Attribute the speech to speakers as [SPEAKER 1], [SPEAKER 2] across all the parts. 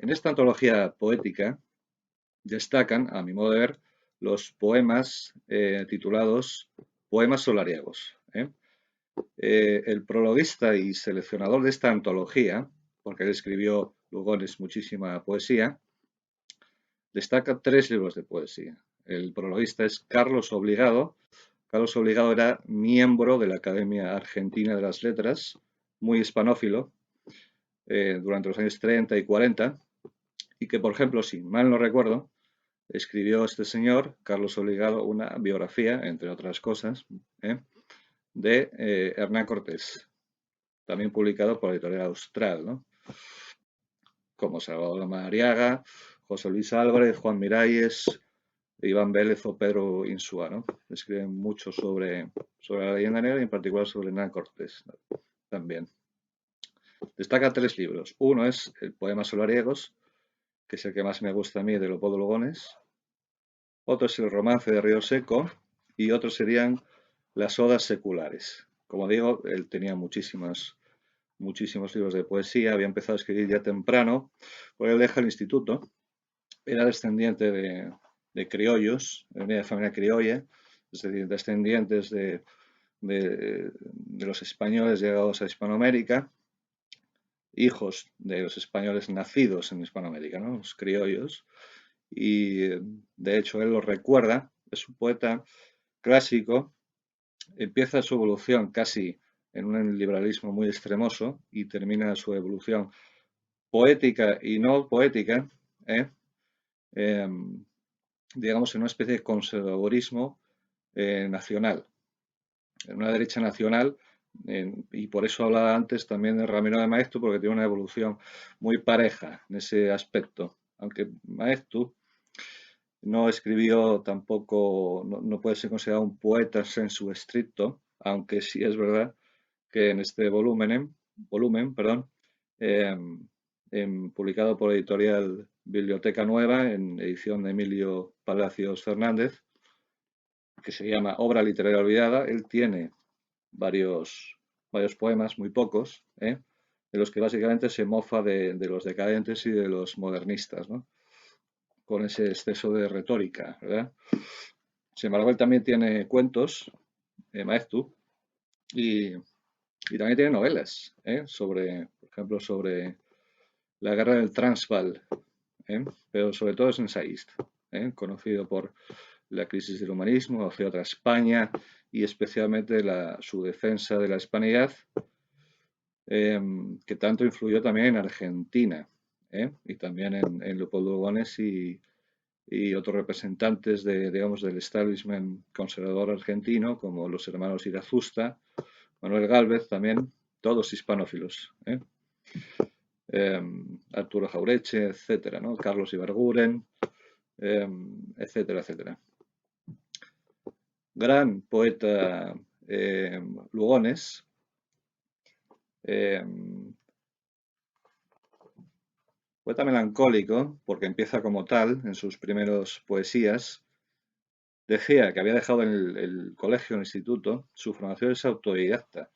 [SPEAKER 1] En esta antología poética destacan, a mi modo de ver, los poemas titulados Poemas solariegos. El prologuista y seleccionador de esta antología, porque él escribió Lugones muchísima poesía, destaca 3 libros de poesía. El prologuista es Carlos Obligado. Carlos Obligado era miembro de la Academia Argentina de las Letras, muy hispanófilo, durante los años 30 y 40, y que, por ejemplo, si mal no recuerdo, escribió este señor, Carlos Obligado, una biografía, entre otras cosas, de Hernán Cortés, también publicado por la editorial Austral, ¿no? Como Salvador Madariaga, José Luis Álvarez, Juan Miralles, Iván Vélez o Pedro Insúa, ¿no? Escriben mucho sobre la leyenda negra y en particular sobre Hernán Cortés, ¿no? También. Destaca 3 libros. Uno es el Poemas solariegos, que es el que más me gusta a mí, de Leopoldo Lugones. Otro es el Romance de Río Seco y otros serían las Odas seculares. Como digo, él tenía muchísimos libros de poesía, había empezado a escribir ya temprano, porque él deja el instituto, era descendiente de criollos, venía de familia criolla, es decir, descendientes de los españoles llegados a Hispanoamérica, hijos de los españoles nacidos en Hispanoamérica, ¿no? Los criollos, y de hecho él lo recuerda, es un poeta clásico, empieza su evolución casi en un liberalismo muy extremoso y termina su evolución poética y no poética, digamos en una especie de conservadurismo nacional, en una derecha nacional, y por eso hablaba antes también de Ramiro de Maeztu, porque tiene una evolución muy pareja en ese aspecto, aunque Maeztu no escribió tampoco, no puede ser considerado un poeta sensu stricto, aunque sí es verdad que en este volumen, publicado por editorial Biblioteca Nueva, en edición de Emilio Palacios Fernández, que se llama Obra literaria olvidada, él tiene varios poemas, muy pocos, de los que básicamente se mofa de los decadentes y de los modernistas, ¿no? Con ese exceso de retórica, ¿verdad? Sin embargo, él también tiene cuentos, Maeztu, y también tiene novelas, sobre, por ejemplo, sobre la guerra del Transvaal, pero sobre todo es ensayista, conocido por la crisis del humanismo hacia otra España y especialmente su defensa de la hispanidad, que tanto influyó también en Argentina, y también en Leopoldo Lugones y otros representantes digamos, del establishment conservador argentino, como los hermanos Irazusta, Manuel Gálvez también, todos hispanófilos, Arturo Jaureche, etcétera, ¿no? Carlos Ibarguren, etcétera, etcétera. Gran poeta Lugones, poeta melancólico, porque empieza como tal en sus primeros poesías. Decía que había dejado el colegio, el instituto, su formación es autodidacta.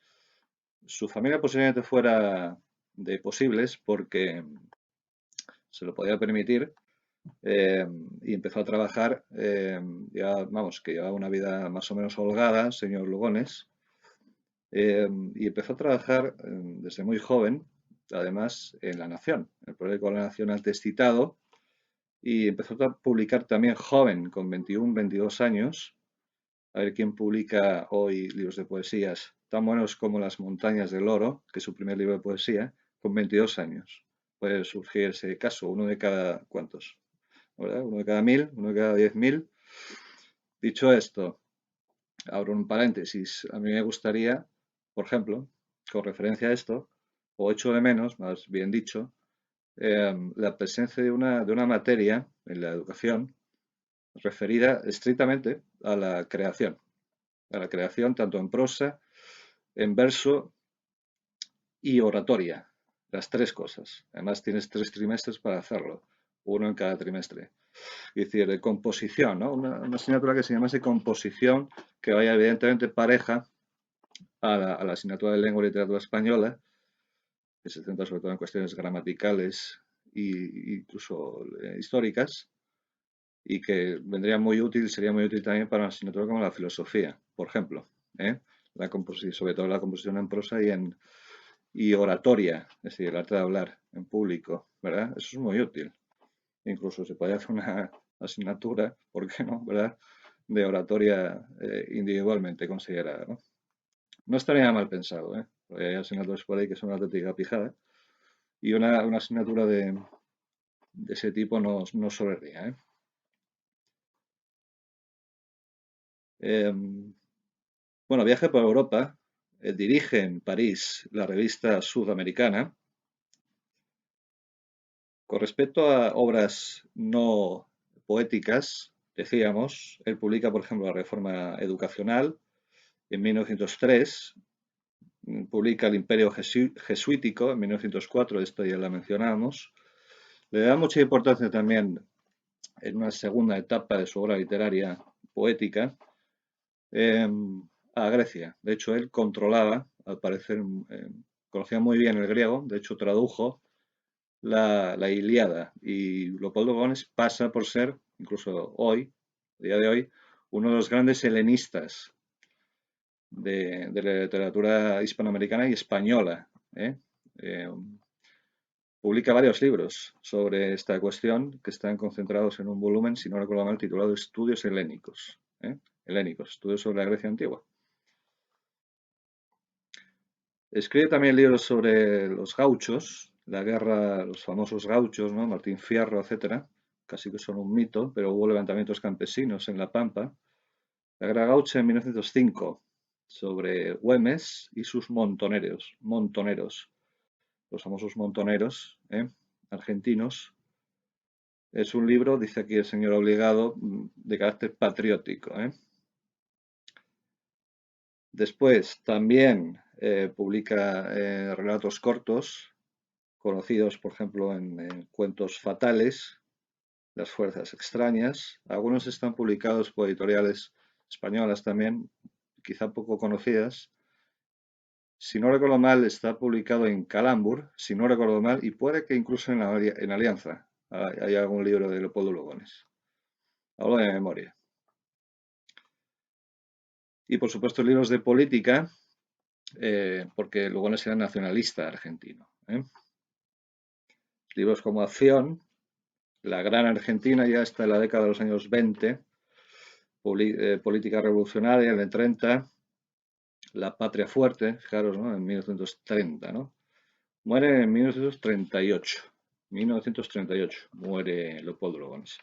[SPEAKER 1] Su familia posiblemente fuera de posibles porque se lo podía permitir, y empezó a trabajar, que llevaba una vida más o menos holgada, señor Lugones, y empezó a trabajar desde muy joven, además en La Nación, el periódico La Nación antes citado, y empezó a publicar también joven, con 21, 22 años. A ver quién publica hoy libros de poesías tan buenos como Las montañas del oro, que es su primer libro de poesía, con 22 años. Puede surgir ese caso, uno de cada, ¿cuántos? ¿Verdad? Uno de cada 1000, uno de cada 10.000. Dicho esto, abro un paréntesis. A mí me gustaría, por ejemplo, con referencia a esto, o echo de menos, más bien dicho, la presencia de una materia en la educación referida estrictamente a la creación tanto en prosa, en verso y oratoria, las 3 cosas. Además tienes 3 trimestres para hacerlo, uno en cada trimestre. Es decir, de composición, ¿no? Una asignatura que se llamase composición, que vaya evidentemente pareja a la asignatura de lengua y literatura española, que se centra sobre todo en cuestiones gramaticales incluso históricas, y que vendría muy útil, sería muy útil también para una asignatura como la filosofía, por ejemplo, ¿eh? Sobre todo la composición en prosa y oratoria, es decir, el arte de hablar en público, ¿verdad? Eso es muy útil. Incluso se puede hacer una asignatura, ¿por qué no?, ¿verdad?, de oratoria individualmente considerada, ¿no? No estaría mal pensado, ¿eh? Porque hay asignaturas por ahí que son una auténtica pijada y una asignatura de ese tipo no sobraría, ¿eh? Bueno, viaje por Europa, dirige en París la revista Sudamericana. Con respecto a obras no poéticas, decíamos, él publica, por ejemplo, la Reforma Educacional en 1903, publica El Imperio Jesuítico en 1904, esto ya la mencionamos. Le da mucha importancia también en una segunda etapa de su obra literaria poética a Grecia. De hecho, él controlaba, al parecer, conocía muy bien el griego, de hecho tradujo la Ilíada, y Leopoldo Lugones pasa por ser, incluso hoy, a día de hoy, uno de los grandes helenistas de la literatura hispanoamericana y española, ¿eh? Eh, Publica varios libros sobre esta cuestión que están concentrados en un volumen, si no recuerdo mal, titulado Estudios Helénicos. Helénicos, estudios sobre la Grecia antigua. Escribe también libros sobre los gauchos, la guerra, los famosos gauchos, ¿no?, Martín Fierro, etcétera, casi que son un mito, pero hubo levantamientos campesinos en La Pampa. La guerra gaucha en 1905, sobre Güemes y sus montoneros, los famosos montoneros, argentinos. Es un libro, dice aquí el señor Obligado, de carácter patriótico. Después también publica relatos cortos, conocidos, por ejemplo, en Cuentos Fatales, Las Fuerzas Extrañas. Algunos están publicados por editoriales españolas también, quizá poco conocidas. Si no recuerdo mal, está publicado en Calambur, si no recuerdo mal, y puede que incluso en Alianza hay algún libro de Leopoldo Lugones. Hablo de memoria. Y por supuesto libros de política, porque Lugones era nacionalista argentino. Libros como Acción, La Gran Argentina, ya hasta la década de los años 20, Política Revolucionaria en el 30, La Patria Fuerte, fijaros, ¿no?, en 1930, ¿no? Muere en 1938. 1938 muere Leopoldo Lugones.